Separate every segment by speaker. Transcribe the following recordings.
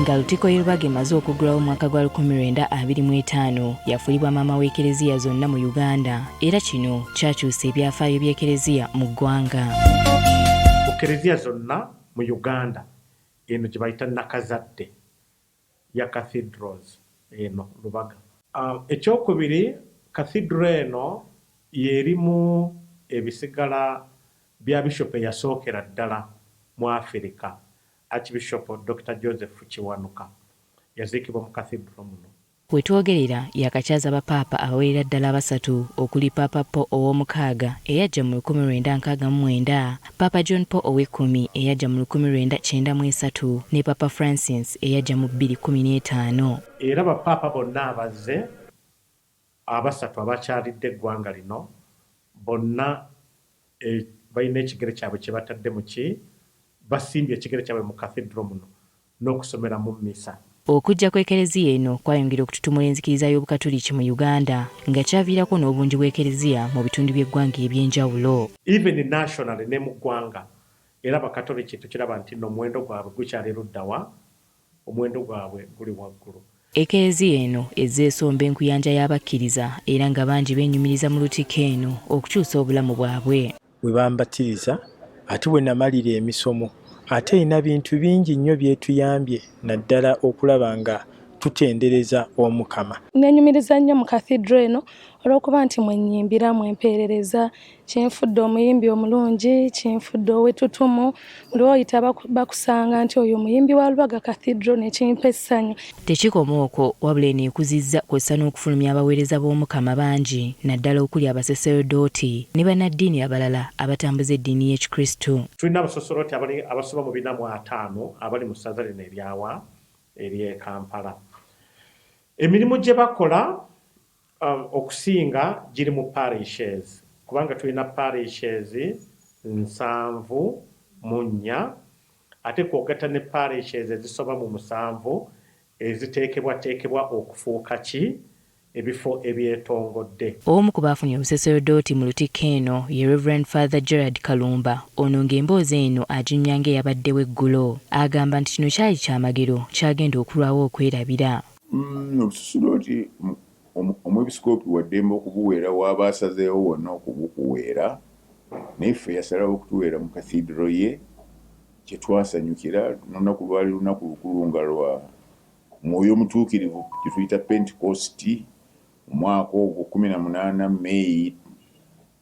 Speaker 1: nga Lutiko Yerubaga emaze okuggulawo omwaka gwa 1925 yafuulibwa maama w'ekereziya zonna mu Uganda era kino kyakyusa ebyafaayo by'ekereziya mu ggwanga.
Speaker 2: Ekereziya zonna mu Uganda eno gye bayita nakazadde ya cathedrals eno Lubaga. Ekyokubiri, cathedral eno yerimu ebisigala bya bishop eyasookera ddala mu Africa, Archbishop Dr. Joseph Kiwanuka yaziikibwa mu cathedral muno.
Speaker 1: Wetwogerera yakakyaza bapaapa abawerera ddala basatu okuli Papa Paul ow'omukaaga eyajja mu 1969, Papa John Paul ow'ekkumi eyajja mu 1993 ne Papa Francis eyajja mu 2015.
Speaker 2: Era bapaapa bonna abazze abasatu abakyalidde eggwanga lino bonna balina ekigere kyabwe kye batadde mu ki basimbye ekigere kyabwe mu cathedral muno n'okusomera mu mmisa.
Speaker 1: Okujja kw'ekereziya eno kwayongera okututumula enzikiriza y'obukatuliki mu Uganda nga kyaviirako n'obungi bw'ekereziya mu bitundu by'eggwanga eby'enjawulo.
Speaker 2: Even nationally ne mu ggwanga era abakatoliki tukiraba nti n'omuwendo gwabwe gukyali luddawa, omuwendo gwabwe guli waggulu.
Speaker 1: Ekereziya eno ezze esomba enkuyanja y'abakkiriza era nga bangi beenyumiriza mu Lutiko eno okukyusa obulamu bwabwe.
Speaker 3: Bwe bambatiriza ate bwe namalira emisomo ate ina bintu bingi nnyo byetuyambye naddala okulaba nga tutendereza Omukama.
Speaker 4: Nenyumiriza nnyo mu cathedral eno olw'okuba nti mwenyimbira mwempeerereza, kyenfudde omuyimbi omulungi, kyenfudde ow'ettutumu, buli oyita bakusanga nti oyo omuyimbi wa Lubaga Cathedral nekimpa essanyu.
Speaker 1: Tekikoma okwo wabula eno ekuzizza kw'ossa n'okufulumya abaweereza b'Omukama bangi naddala okuli abasaserodooti ne bannaddiini abalala abatambuza eddiini y'Ekikristo.
Speaker 2: Tulina abasaserodooti abasoba mu 405 abali mu ssaza lino eryawa ery'e Kampala. Emirimu gye bakola okusinga giri mu parishes kubanga tulina parishes 7 mu 4 ate kwogata ne parishes ezisoba mu 7 eziteekebwateekebwa okufuuka ki ebifo ebyetongodde.
Speaker 1: Omu ku baafunye obusaserodooti mu Lutiko eno ye Reverend Father Gerard Kalumba. Ono ng'emboozi eno aginyumya ng'eyabaddewo eggulo. Agamba nti kino kyali kyamagero kyagenda okulwawo okwerabira.
Speaker 5: Obusaserodooti omwepisikoopi waddembe okubuweera w'abaasazeewo wonna okubukuweera naye ffe yasalawo okutuweera mu kathidro ye kye twasanyukira. N'olunaku lwali lunaku lukulu nga lwa Mwoyo Mutuukirivu kye tuyita Pentecost mu mwaka ogwo 18 May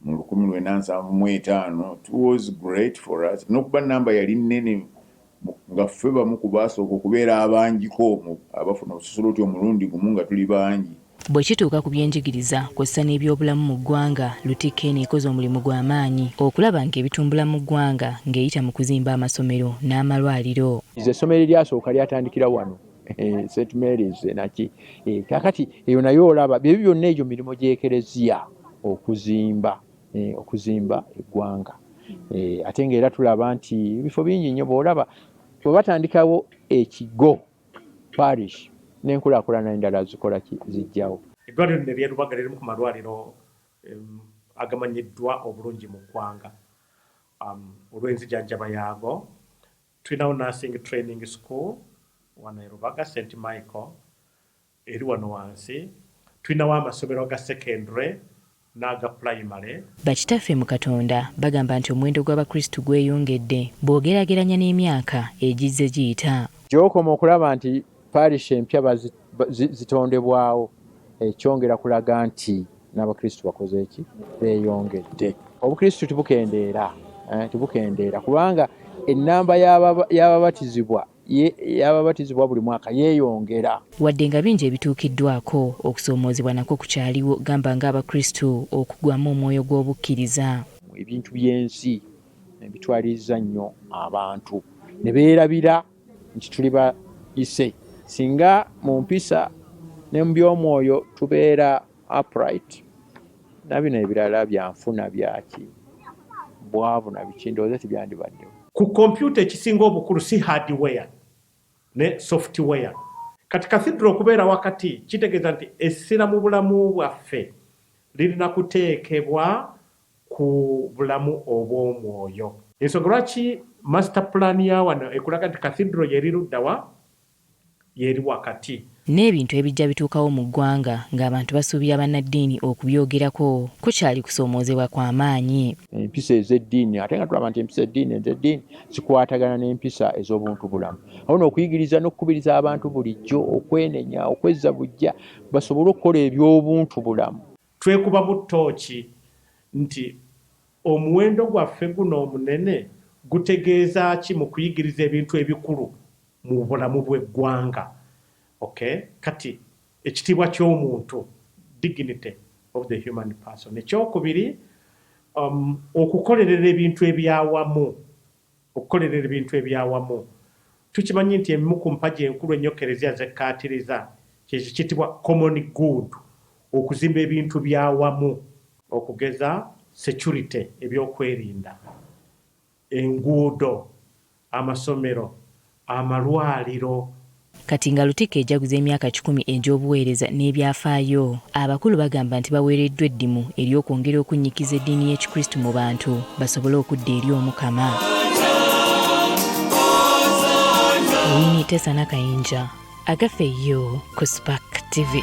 Speaker 5: mu 1975. It was great for us. N'okuba namba yali nnene nga ffe bamu ku baasooka okubeera abangiko abafuna obusaserodooti omulundi gumu nga tuli bangi.
Speaker 1: Bwe kituuka ku byenjigiriza kw'ossa n'ebyobulamu mu ggwanga, Lutiko eno ekoze omulimu gw'amaanyi okulaba ng'ebitumbula mu ggwanga ng'eyita mu kuzimba amasomero n'amalwaliro.
Speaker 6: Essomero eryasooka lyatandikira wano St. Mary's naki kakati eyo nayo olaba bye byonna egyo mirimu gy'ekereziya okuzimba eggwanga. Ate ng'era tulaba nti ebifo bingi nnyo bw'olaba bwe batandikawo ekigo parish n'enkulaakulana endala zikola zijjawo.
Speaker 2: Eddwaliro lino ery'e Lubaga lirimu ku malwaliro agamanyiddwa obulungi mu ggwanga olw'enzijjanjaba yaago. Tulinawo nursing training school wano e Lubaga, St. Michael eri wano wansi. Tulinawo amasomero ga secondary n'aga primary.
Speaker 1: Bakitaffe mu Katonda bagamba nti omuwendo gw'Abakristu gweyongedde bw'ogeraageranya n'emyaka egizze giyita.
Speaker 6: Gy'okoma okulaba nti parish empya zitondebwawo ekyongera kulaga nti n'Abakristu bakoze eki beeyongedde. Obukristu tibukendeera kubanga ennamba y'ababatizibwa buli mwaka yeeyongera.
Speaker 1: Wadde nga bingi ebituukiddwako, okusoomoozebwa nakwo kukyaliwo gamba ng'Abakristu okugwamu omwoyo gw'obukkiriza.
Speaker 6: Ebintu by'ensi bitwaliriza nnyo abantu ne beerabira nti tuli bayise. Singa mu mpisa ne mu by'omwoyo tubeera upright, na bino ebirala byanfuna byaki bwavu na biki ndowooza tebyandibaddewo.
Speaker 2: Ku kompyuta ekisinga obukulu si hardware ne software. Kati cathedral okubeera wakati kitegeeza nti essira mu bulamu bwaffe lirina kuteekebwa ku bulamu obw'omwoyo. Ensonga lwaki master plan ya wano ekulaga nti cathedral yeri luddawa yeri wakati.
Speaker 1: N'ebintu ebijja bituukawo mu ggwanga ng'abantu basuubira bannaddiini okubyogerako kukyali kusoomoozebwa kw'amaanyi.
Speaker 6: Empisa ez'eddiini ate nga tulaba nti empisa ez'eddiini zikwatagana n'empisa ez'obuntu bulamu. Awo n'okuyigiriza n'okukubiriza abantu bulijjo okwenenya okwezza bujja basobole okukola eby'obuntu bulamu.
Speaker 2: Twekuba mu ttooki nti omuwendo gwaffe guno omunene gutegeeza ki mu kuyigiriza ebintu ebikulu mu bulamu bw'eggwanga. Okay, kati ekitiibwa ky'omuntu, dignity of the human person. Ekyokubiri, okukolerera ebintu ebyawamu. Tukimanyi nti emu ku mpagi enkulu ennyo Eklezia zekkaatiriza kiyitibwa common good, okuzimba ebintu byawamu, okugeza security, ebyokwerinda, enguudo, amasomero, amalwaliro.
Speaker 1: Kati nga Lutikko ejaguza emyaka 10 egy'obuweereza n'ebyafaayo, abakulu bagamba nti baweereddwa eddimu ery'okwongera okunnyikiza eddiini y'Ekikristo mu bantu basobole okudda eri Omukama. Winnie Tessa Nakayinja, agaffe yo ku Spark TV.